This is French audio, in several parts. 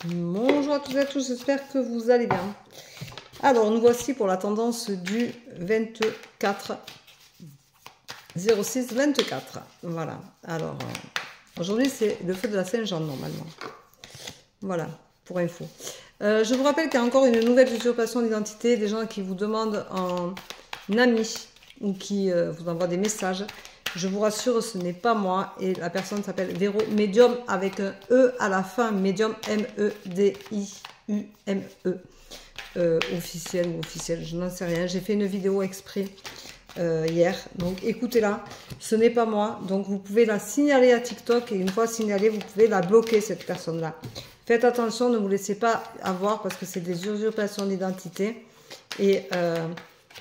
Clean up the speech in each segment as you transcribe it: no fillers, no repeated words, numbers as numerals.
Bonjour à toutes et à tous, j'espère que vous allez bien. Alors, nous voici pour la tendance du 24 06 24. Voilà. Alors, aujourd'hui, c'est le feu de la Saint-Jean, normalement. Voilà, pour info. Je vous rappelle qu'il y a encore une nouvelle usurpation d'identité, des gens qui vous demandent en ami ou qui vous envoient des messages. Je vous rassure, ce n'est pas moi. Et la personne s'appelle Véro Medium avec un E à la fin. Medium, M-E-D-I-U-M-E. Officiel ou officiel, je n'en sais rien. J'ai fait une vidéo exprès hier. Donc écoutez-la. Ce n'est pas moi. Donc vous pouvez la signaler à TikTok. Et une fois signalée, vous pouvez la bloquer, cette personne-là. Faites attention, ne vous laissez pas avoir parce que c'est des usurpations d'identité. Et...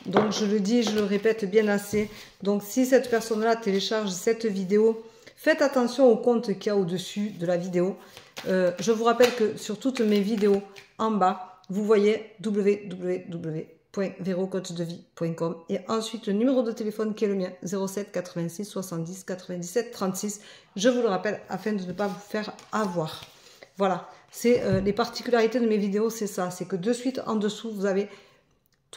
donc je le dis, je le répète bien assez. Donc si cette personne-là télécharge cette vidéo, faites attention au compte qu'il y a au-dessus de la vidéo. Je vous rappelle que sur toutes mes vidéos, en bas, vous voyez www.verocoachdevie.com et ensuite le numéro de téléphone qui est le mien, 07 86 70 97 36. Je vous le rappelle afin de ne pas vous faire avoir. Voilà, c'est les particularités de mes vidéos, c'est ça. C'est que de suite en dessous, vous avez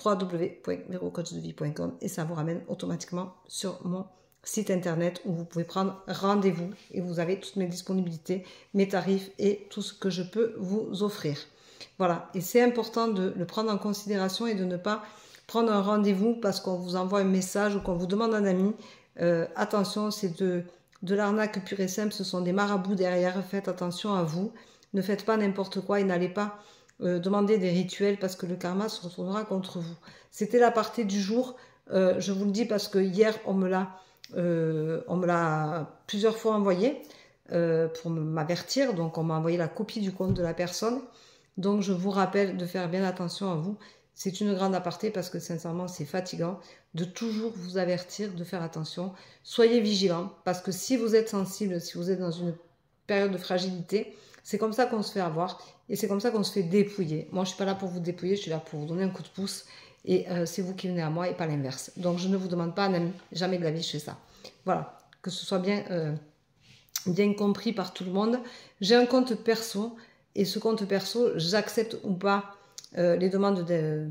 www.verocoachdevie.com et ça vous ramène automatiquement sur mon site internet où vous pouvez prendre rendez-vous et vous avez toutes mes disponibilités, mes tarifs et tout ce que je peux vous offrir. Voilà, et c'est important de le prendre en considération et de ne pas prendre un rendez-vous parce qu'on vous envoie un message ou qu'on vous demande un ami. Attention, c'est de l'arnaque pure et simple, ce sont des marabouts derrière, faites attention à vous. Ne faites pas n'importe quoi et n'allez pas demander des rituels parce que le karma se retournera contre vous. C'était la partie du jour. Je vous le dis parce que hier, on me l'a plusieurs fois envoyé pour m'avertir. Donc, on m'a envoyé la copie du compte de la personne. Donc, je vous rappelle de faire bien attention à vous. C'est une grande aparté parce que sincèrement, c'est fatigant de toujours vous avertir, de faire attention. Soyez vigilants parce que si vous êtes sensible, si vous êtes dans une période de fragilité, c'est comme ça qu'on se fait avoir et c'est comme ça qu'on se fait dépouiller. Moi, je ne suis pas là pour vous dépouiller, je suis là pour vous donner un coup de pouce et c'est vous qui venez à moi et pas l'inverse. Donc, je ne vous demande pas un ami, jamais de la vie, je fais ça. Voilà, que ce soit bien compris par tout le monde. J'ai un compte perso et ce compte perso, j'accepte ou pas les demandes des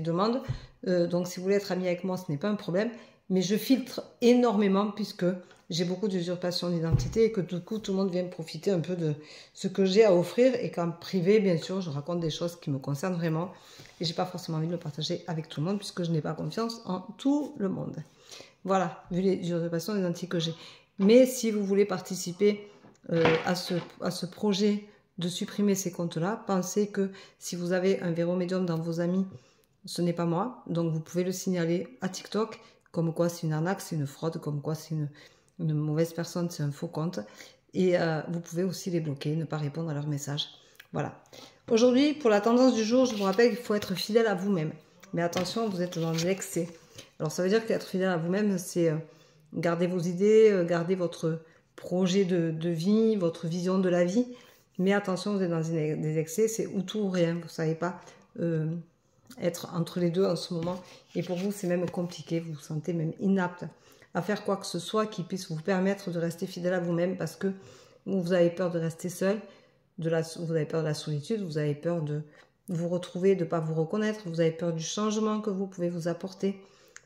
demandes. Donc, si vous voulez être ami avec moi, ce n'est pas un problème. Mais je filtre énormément puisque j'ai beaucoup d'usurpation d'identité et que du coup, tout le monde vient profiter un peu de ce que j'ai à offrir et qu'en privé, bien sûr, je raconte des choses qui me concernent vraiment et j'ai pas forcément envie de le partager avec tout le monde puisque je n'ai pas confiance en tout le monde. Voilà, vu les usurpations d'identité que j'ai. Mais si vous voulez participer à ce projet de supprimer ces comptes-là, pensez que si vous avez un Véro Medium dans vos amis, ce n'est pas moi, donc vous pouvez le signaler à TikTok, comme quoi c'est une arnaque, c'est une fraude, comme quoi c'est une mauvaise personne, c'est un faux compte. Et vous pouvez aussi les bloquer, ne pas répondre à leurs messages. Voilà. Aujourd'hui, pour la tendance du jour, je vous rappelle qu'il faut être fidèle à vous-même. Mais attention, vous êtes dans l'excès. Alors ça veut dire qu'être fidèle à vous-même, c'est garder vos idées, garder votre projet de vie, votre vision de la vie. Mais attention, vous êtes dans des excès, c'est ou tout ou rien. Vous ne savez pas être entre les deux en ce moment. Et pour vous, c'est même compliqué. Vous vous sentez même inapte à faire quoi que ce soit qui puisse vous permettre de rester fidèle à vous-même parce que vous avez peur de rester seul, vous avez peur de la solitude, vous avez peur de vous retrouver, de ne pas vous reconnaître, vous avez peur du changement que vous pouvez vous apporter,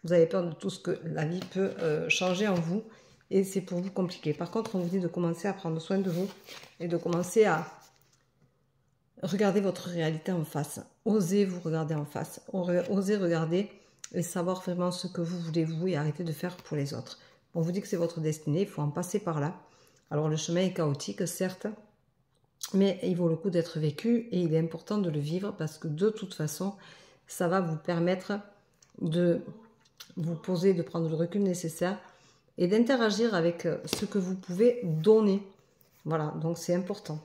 vous avez peur de tout ce que la vie peut changer en vous et c'est pour vous compliqué. Par contre, on vous dit de commencer à prendre soin de vous et de commencer à regarder votre réalité en face. Osez vous regarder en face, osez regarder et savoir vraiment ce que vous voulez vous et arrêter de faire pour les autres. On vous dit que c'est votre destinée, il faut en passer par là. Alors le chemin est chaotique, certes, mais il vaut le coup d'être vécu et il est important de le vivre parce que de toute façon, ça va vous permettre de vous poser, de prendre le recul nécessaire et d'interagir avec ce que vous pouvez donner. Voilà, donc c'est important.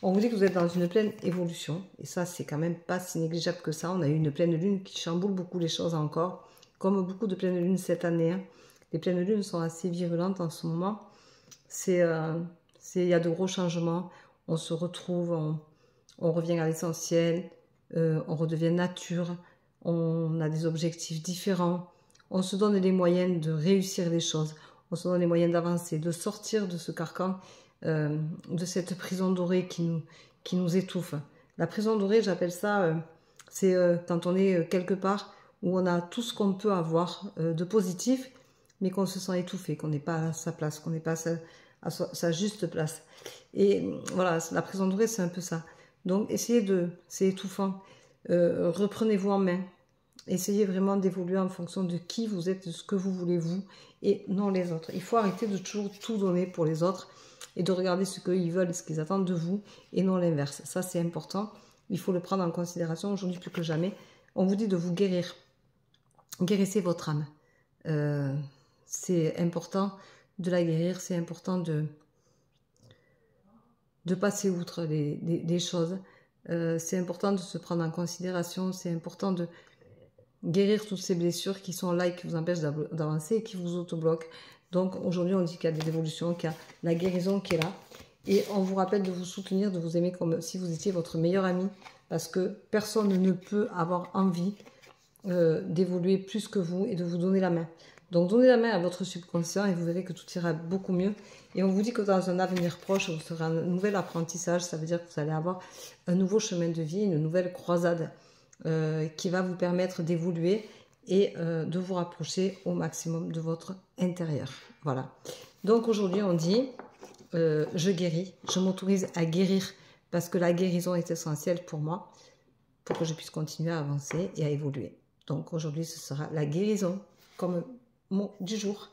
On vous dit que vous êtes dans une pleine évolution. Et ça, c'est quand même pas si négligeable que ça. On a eu une pleine lune qui chamboule beaucoup les choses encore. Comme beaucoup de pleines lunes cette année. Hein. Les pleines lunes sont assez virulentes en ce moment. Il y a de gros changements. On se retrouve, on revient à l'essentiel. On redevient nature. On a des objectifs différents. On se donne les moyens de réussir les choses. On se donne les moyens d'avancer, de sortir de ce carcan de cette prison dorée qui nous étouffe. La prison dorée, j'appelle ça, c'est quand on est quelque part où on a tout ce qu'on peut avoir de positif, mais qu'on se sent étouffé, qu'on n'est pas à sa place, qu'on n'est pas à sa juste place. Et voilà, la prison dorée, c'est un peu ça. Donc, c'est étouffant, reprenez-vous en main. Essayez vraiment d'évoluer en fonction de qui vous êtes, de ce que vous voulez vous, et non les autres. Il faut arrêter de toujours tout donner pour les autres, et de regarder ce qu'ils veulent et ce qu'ils attendent de vous, et non l'inverse. Ça, c'est important. Il faut le prendre en considération aujourd'hui plus que jamais. On vous dit de vous guérir. Guérissez votre âme. C'est important de la guérir, c'est important de passer outre les choses. C'est important de se prendre en considération, c'est important de guérir toutes ces blessures qui sont là et qui vous empêchent d'avancer et qui vous autobloquent. Donc aujourd'hui, on dit qu'il y a des évolutions, qu'il y a la guérison qui est là. Et on vous rappelle de vous soutenir, de vous aimer comme si vous étiez votre meilleur ami, parce que personne ne peut avoir envie d'évoluer plus que vous et de vous donner la main. Donc donnez la main à votre subconscient et vous verrez que tout ira beaucoup mieux. Et on vous dit que dans un avenir proche, vous serez un nouvel apprentissage. Ça veut dire que vous allez avoir un nouveau chemin de vie, une nouvelle croisade qui va vous permettre d'évoluer et de vous rapprocher au maximum de votre intérieur. Voilà. Donc aujourd'hui, on dit, je guéris, je m'autorise à guérir parce que la guérison est essentielle pour moi, pour que je puisse continuer à avancer et à évoluer. Donc aujourd'hui, ce sera la guérison comme mot du jour.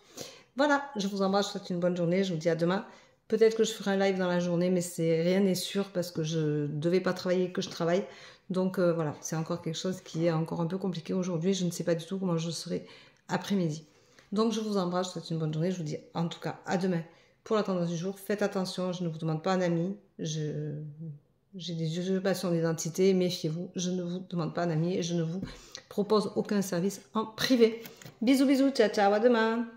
Voilà, je vous embrasse, je vous souhaite une bonne journée, je vous dis à demain. Peut-être que je ferai un live dans la journée, mais rien n'est sûr parce que je ne devais pas travailler, que je travaille. Donc voilà, c'est encore quelque chose qui est encore un peu compliqué aujourd'hui. Je ne sais pas du tout comment je serai après-midi. Donc je vous embrasse, je vous souhaite une bonne journée. Je vous dis en tout cas à demain pour la tendance du jour. Faites attention, je ne vous demande pas un ami. J'ai des usurpations d'identité, méfiez-vous. Je ne vous demande pas un ami et je ne vous propose aucun service en privé. Bisous, bisous, ciao, ciao, à demain.